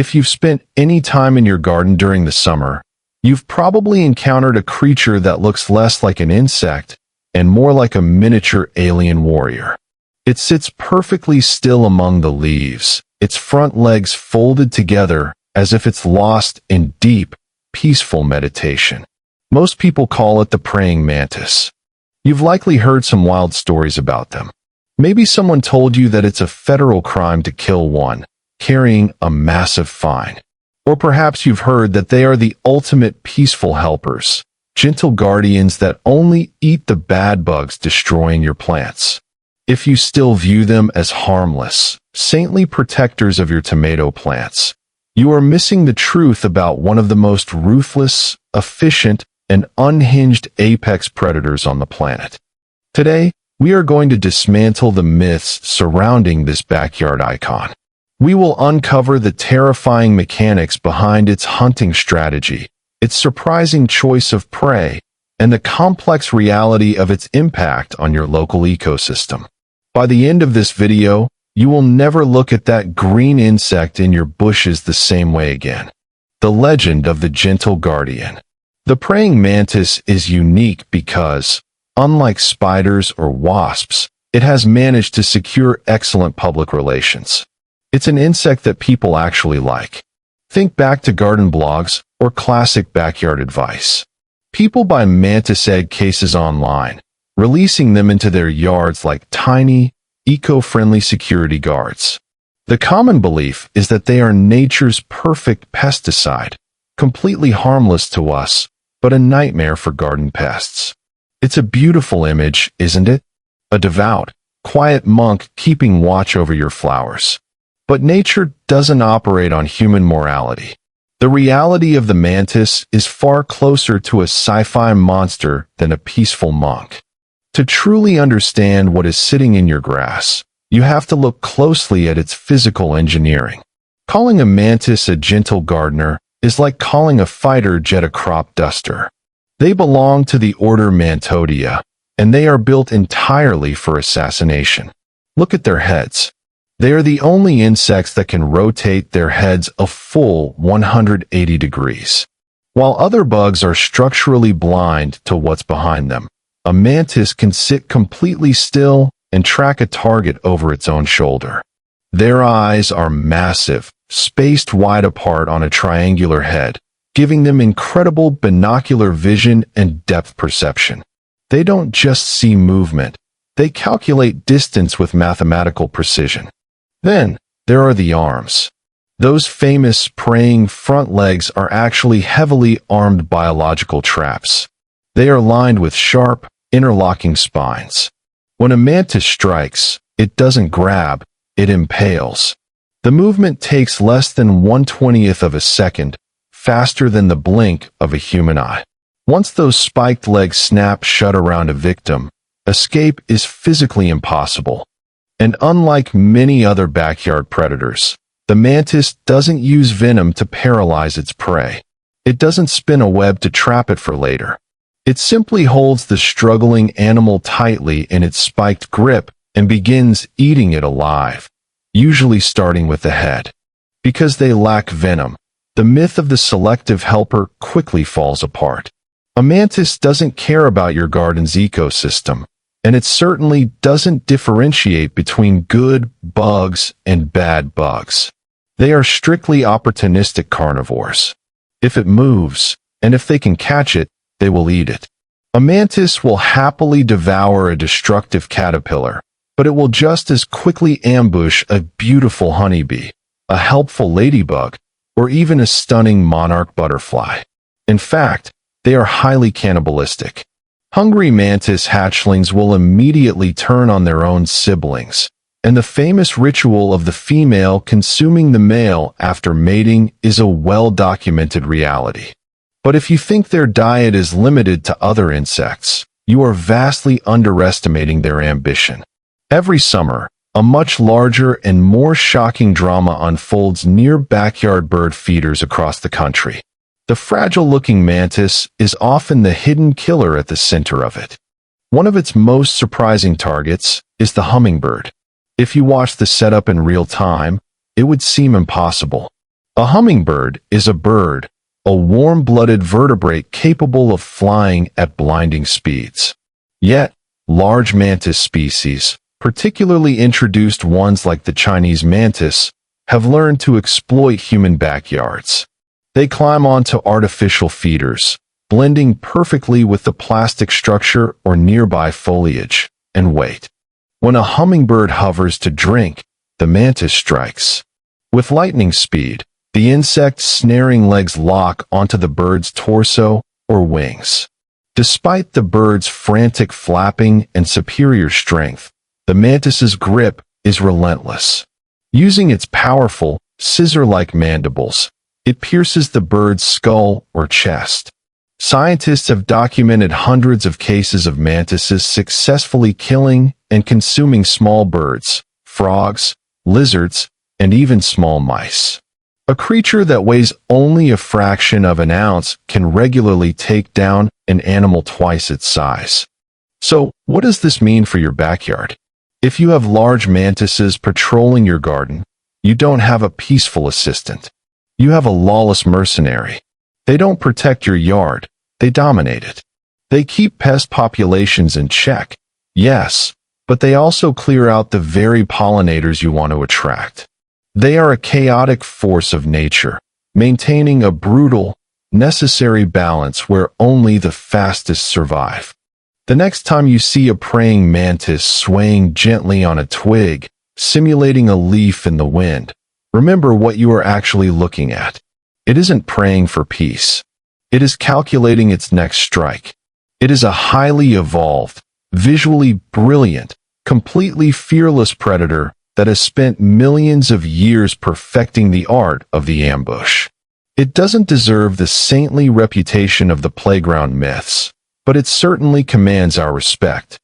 If you've spent any time in your garden during the summer, you've probably encountered a creature that looks less like an insect and more like a miniature alien warrior. It sits perfectly still among the leaves, its front legs folded together as if it's lost in deep, peaceful meditation. Most people call it the praying mantis. You've likely heard some wild stories about them. Maybe someone told you that it's a federal crime to kill one, carrying a massive fine. Or perhaps you've heard that they are the ultimate peaceful helpers, gentle guardians that only eat the bad bugs destroying your plants. If you still view them as harmless, saintly protectors of your tomato plants, you are missing the truth about one of the most ruthless, efficient, and unhinged apex predators on the planet. Today, we are going to dismantle the myths surrounding this backyard icon. We will uncover the terrifying mechanics behind its hunting strategy, its surprising choice of prey, and the complex reality of its impact on your local ecosystem. By the end of this video, you will never look at that green insect in your bushes the same way again. The legend of the gentle guardian. The praying mantis is unique because, unlike spiders or wasps, it has managed to secure excellent public relations. It's an insect that people actually like. Think back to garden blogs or classic backyard advice. People buy mantis egg cases online, releasing them into their yards like tiny, eco-friendly security guards. The common belief is that they are nature's perfect pesticide, completely harmless to us, but a nightmare for garden pests. It's a beautiful image, isn't it? A devout, quiet monk keeping watch over your flowers. But nature doesn't operate on human morality. The reality of the mantis is far closer to a sci-fi monster than a peaceful monk. To truly understand what is sitting in your grass, you have to look closely at its physical engineering. Calling a mantis a gentle gardener is like calling a fighter jet a crop duster. They belong to the order Mantodia, and they are built entirely for assassination. Look at their heads. They are the only insects that can rotate their heads a full 180 degrees. While other bugs are structurally blind to what's behind them, a mantis can sit completely still and track a target over its own shoulder. Their eyes are massive, spaced wide apart on a triangular head, giving them incredible binocular vision and depth perception. They don't just see movement, they calculate distance with mathematical precision. Then, there are the arms. Those famous praying front legs are actually heavily armed biological traps. They are lined with sharp, interlocking spines. When a mantis strikes, it doesn't grab, it impales. The movement takes less than 1/20th of a second, faster than the blink of a human eye. Once those spiked legs snap shut around a victim, escape is physically impossible. And unlike many other backyard predators, the mantis doesn't use venom to paralyze its prey. It doesn't spin a web to trap it for later. It simply holds the struggling animal tightly in its spiked grip and begins eating it alive, usually starting with the head. Because they lack venom, the myth of the selective helper quickly falls apart. A mantis doesn't care about your garden's ecosystem, and it certainly doesn't differentiate between good bugs and bad bugs. They are strictly opportunistic carnivores. If it moves, and if they can catch it, they will eat it. A mantis will happily devour a destructive caterpillar, but it will just as quickly ambush a beautiful honeybee, a helpful ladybug, or even a stunning monarch butterfly. In fact, they are highly cannibalistic. Hungry mantis hatchlings will immediately turn on their own siblings, and the famous ritual of the female consuming the male after mating is a well-documented reality. But if you think their diet is limited to other insects, you are vastly underestimating their ambition. Every summer, a much larger and more shocking drama unfolds near backyard bird feeders across the country. The fragile-looking mantis is often the hidden killer at the center of it. One of its most surprising targets is the hummingbird. If you watch the setup in real time, it would seem impossible. A hummingbird is a bird, a warm-blooded vertebrate capable of flying at blinding speeds. Yet, large mantis species, particularly introduced ones like the Chinese mantis, have learned to exploit human backyards. They climb onto artificial feeders, blending perfectly with the plastic structure or nearby foliage, and wait. When a hummingbird hovers to drink, the mantis strikes. With lightning speed, the insect's snaring legs lock onto the bird's torso or wings. Despite the bird's frantic flapping and superior strength, the mantis's grip is relentless. Using its powerful, scissor-like mandibles, it pierces the bird's skull or chest. Scientists have documented hundreds of cases of mantises successfully killing and consuming small birds, frogs, lizards, and even small mice. A creature that weighs only a fraction of an ounce can regularly take down an animal twice its size. So, what does this mean for your backyard? If you have large mantises patrolling your garden, you don't have a peaceful assistant. You have a lawless mercenary. They don't protect your yard, they dominate it. They keep pest populations in check, yes, but they also clear out the very pollinators you want to attract. They are a chaotic force of nature, maintaining a brutal, necessary balance where only the fastest survive. The next time you see a praying mantis swaying gently on a twig, simulating a leaf in the wind, remember what you are actually looking at. It isn't praying for peace. It is calculating its next strike. It is a highly evolved, visually brilliant, completely fearless predator that has spent millions of years perfecting the art of the ambush. It doesn't deserve the saintly reputation of the playground myths, but it certainly commands our respect.